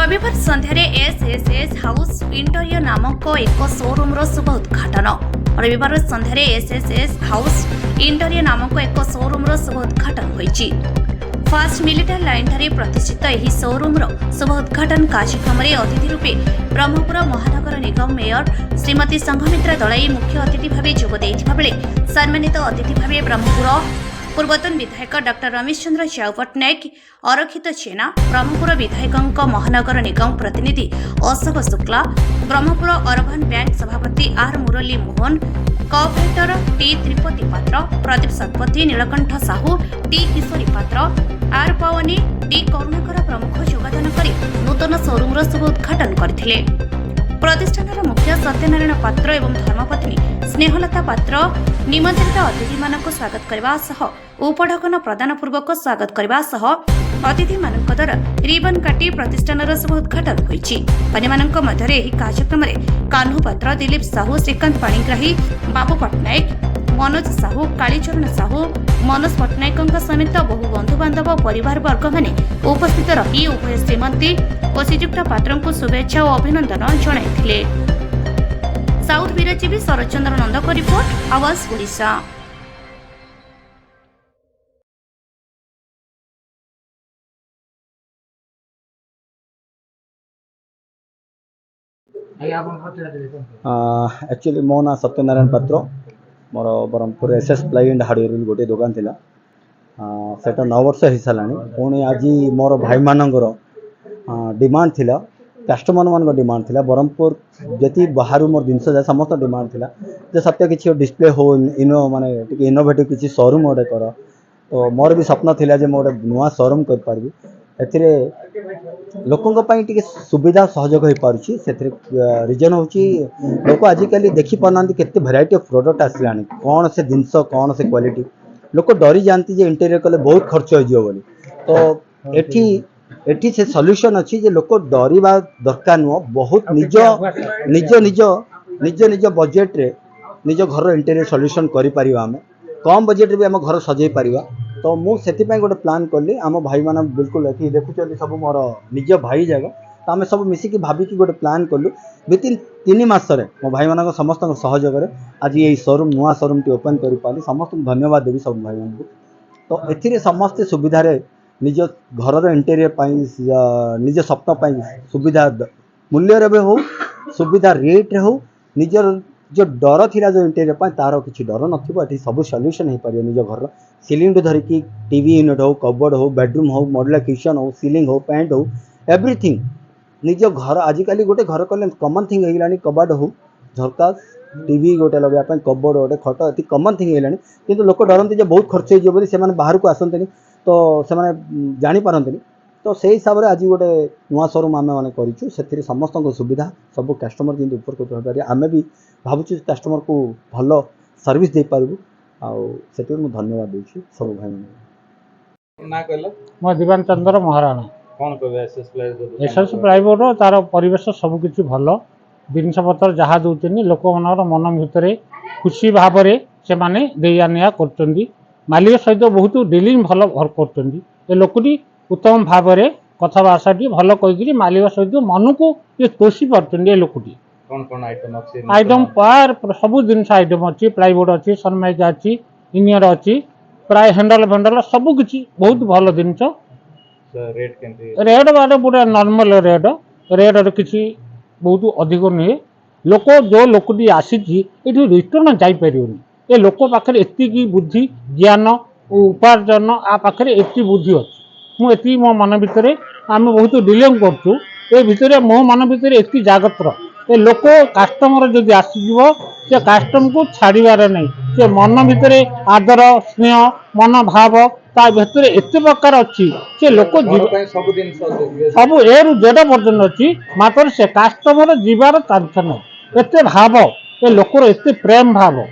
रविवार सन्धार SSS house interior नामक एक शोरूम शुभ उद्घाटन। रविवार सन्धार एसएसएस हाउस इंटरियर नामक एक शोरूम शुभ उद्घाटन होईछि। फास्ट मिलिटारी लाइन ठारे प्रतिष्ठित यह शोरूम शुभ उद्घाटन कार्यक्रम में अतिथि रूपे ब्रह्मपुर महानगर निगम मेयर श्रीमती संघमित्रा दलाई मुख्य अतिथि भाव जोगदेइथिबा बेले सम्मानित अतिथि भाव ब्रह्मपुर पूर्वतन विधायक डॉक्टर रमेश चंद्र चाउ पट्टनायक, अरक्षित जेना, ब्रह्मपुर विधायक महानगर निगम प्रतिनिधि अशोक शुक्ला, ब्रह्मपुर अर्बन बैंक सभापति R Murali Mohan, cooperator T Tripati Patra, Pradeep Satpathy, Nilakantha Sahu, T Kishori Patra, R पावनी, डी करुणाकर प्रमुख योगदान करी नूतन शोरूम शुभ उद्घाटन करथिले। प्रतिष्ठानर मुख्य सत्यनारायण पात्र एवं धर्मपत्नी स्नेहलता पात्र निमंत्रित अतिथि मानक स्वागत करने सह उपढकन प्रदान पूर्वक स्वागत करने सह अतिथि मानक द्वारा रिबन काटी प्रतिष्ठानर शुभ उद्घाटन होईछि। अन्यमानक मध्यरे एही कार्यक्रम में कान्हू पात्र, दिलीप साहू, श्रीकांत पाणिग्राही, बाबू पट्टनायक, मनोज साहू, कालीचरण साहू, मनोज पट्टनायक समेत बहु बंधुबांधव परिवार वर्ग माने उपस्थित रही उभय श्रीमती और श्रीजुक्त पात्र को शुभेच्छा और अभिनंदन जणाइथिले। साउथ बीरजीवी शरदचंद्र नंद को रिपोर्ट, आवाज ओडिशा। एक्चुअली मो ना सत्यनारायण पात्र, मोर Brahmapur SS ply and hardware गोटे दुकान थिला। सेटा 9 वर्ष हो सारा। पुणी आज मोर भाई मानकर डिमांड थिला, कस्टमर मान डिमांड थिला, ब्रह्मपुर जी बाहर मोर जिनस जाए समस्त डिमांड थिला जे सत्य किसी डिस्प्ले हो इनो माने इनोवेटिव किसी शोरूम गोटे कर। तो मोर भी स्वप्न थिला जे मोर नुआ शोरूम कर पारबी। एथिरे लोकों टी सुविधा सहयोग हो पार्ची। रिजन हूँ लोक आजिकल देखी पाना केते भेराइटी ऑफ प्रोडक्ट आसला, कौन से जिनस कौन से क्वालिटी लोक डरी जाती जे इंटेरियर कले बहुत खर्च हो बोली। तो एठी से सॉल्यूशन अच्छी जे लोक डरवा दरकार नुह, बहुत निज निज निज निज निज बजेट रे निज घर इंटेरियर सॉल्यूशन करि परिबा। आमे कम बजेट भी आम घर सजै परिबा। तो मुझे गोटे प्लान कली आम भाई मान बिल्कुल ये देखुं सब मोर निज भाई जगह। तो आम सब मिसिकी भाविकी गोटे प्लान कलु विथिन 3 मासरे मो भाई मान समस्त सहयोग आज ये शोरूम नुआ शोरूम टी ओपन कर पाली। समस्त धन्यवाद देवी सब भाई मान को। तो ए समस्ते सुविधा निज घर इंटेरियर निज स्वप्न सुविधा मूल्य भी हो, सुविधा रेट हो, निजर जो डर थिला जो इंटेरियर पाई तार किसी डर नथिबो। एठी सब सॉल्यूशन हो पारियो निज घर सीलिंग टू धरिकी टीवी यूनिट हो, कबोर्ड हो, बेडरूम हो, मॉड्यूलर किचन हो, सीलिंग हो, पेंट हो, एवरीथिंग निज घर। आजिकल गोटे घर कले कमन थिंग हो गलानी, कबोर्ड हो, झरका, टीवी गोटे लगे कबोर्ड गोटे खट ये कमन थिंग हो गलानी। किंतु लोक डरती जे बहुत खर्च हो बोली से बाहर को आसंतनी, तो से जानी पारंतनी। तो से हिसाब से आज गोटे नुआ शोरूम आम मैंने करूँ। से समस्त सुविधा सब कस्टमर जी उपकृत हो पारे। आम भी भावुँ कस्टमर को भल सर्विस दे पारू। से धन्यवाद दूसरी सब भाई ना कहला मो दीवान चंद्र महाराणा। कौन कहबे एसएस प्लाईबोर्ड तार परिवेश सबकि भल जिनस पत्र जहाँ दौरान लोक मन भितर खुशी भाव से माने देया निया कर मालिक सहित बहुत डिलिंग भल कर लोकटी उत्तम भाव कथबार्ता भल कहीकि मालिक सहित मन को ये तोषी पार्टी। लोकटी कौन कौन आइटम अछि? आइटम पार सब जिनस आइटम अच्छी, प्लाईबोर्ड अच्छी, सनमाइका अच्छी, इनियर अच्छी, प्राय हैंडल भेंडल सबकि बहुत भल जिन। रेट केंती? रेट बारे पूरा नॉर्मल रेट, रेट किसी बहुत अधिक नुहे। लोक जो लोकटी आसी रिटर्न जापर ये लोक पाखे एति बुद्धि ज्ञान उपार्जन आ पाखे एति बुद्धि अच्छी। मुझे मो मन भितर आम बहुत डिलिंग करूँ ये भितर मो मन भितर एति जागत ए लोक कास्टमर जदि आसीज से कास्टम को छाड़ार नहीं। से मन भितर आदर स्नेह मन भाव ता भीतर एत प्रकार अच्छी से लोक सब ए रु जेड पर्यटन अच्छी। मात्र से कास्टमर जीवार चांस नहीं एत भाव ए लोकर एत प्रेम भाव।